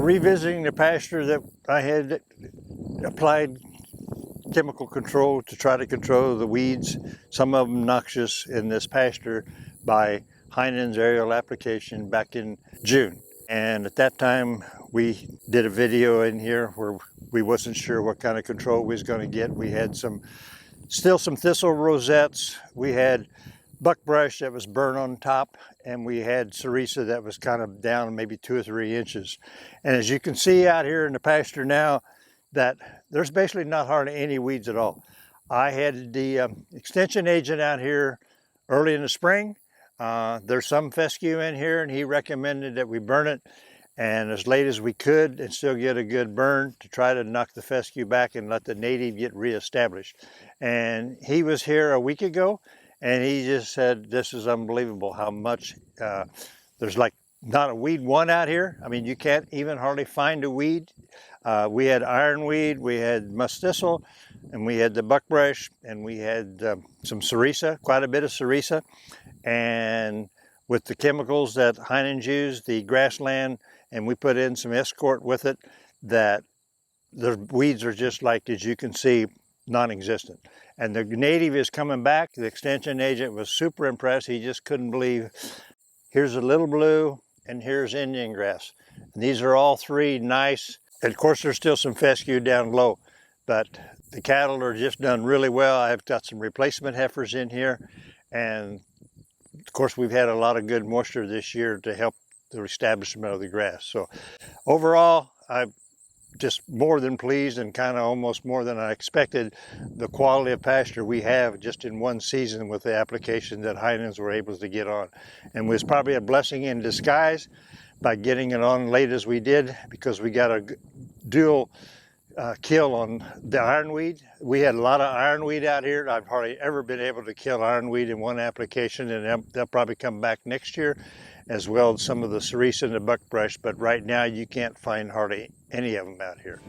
revisiting the pasture that I had applied chemical control to try to control the weeds, some of them noxious, in this pasture by Heinen's aerial application back in June. And at that time, we did a video in here where we wasn't sure what kind of control we was going to get. We had still some thistle rosettes. We had buckbrush that was burnt on top, and we had sericea that was kind of down maybe 2 or 3 inches. And as you can see out here in the pasture now, that there's basically not hardly any weeds at all. I had the extension agent out here early in the spring. There's some fescue in here, and he recommended that we burn it and as late as we could and still get a good burn to try to knock the fescue back and let the native get reestablished. And he was here a week ago, and he just said, this is unbelievable how much, there's like not a weed one out here. I mean, you can't even hardly find a weed. We had ironweed, we had musk thistle, and we had the buckbrush, and we had some sericea, quite a bit of sericea. And with the chemicals that Heinen's used, the grassland, and we put in some escort with it, that the weeds are just like, as you can see, non-existent. And the native is coming back. The extension agent was super impressed. He just couldn't believe, here's a little blue, and here's Indian grass. And these are all three nice. And of course, there's still some fescue down low, but the cattle are just done really well. I've got some replacement heifers in here, and of course, we've had a lot of good moisture this year to help the establishment of the grass. So overall, I'm just more than pleased, and kind of almost more than I expected, the quality of pasture we have just in one season with the application that Heinen's were able to get on. And it was probably a blessing in disguise by getting it on late as we did, because we got a dual kill on the ironweed. We had a lot of ironweed out here. I've hardly ever been able to kill ironweed in one application, and they'll probably come back next year, as well as some of the sericea and the buckbrush, but right now you can't find hardly any of them out here.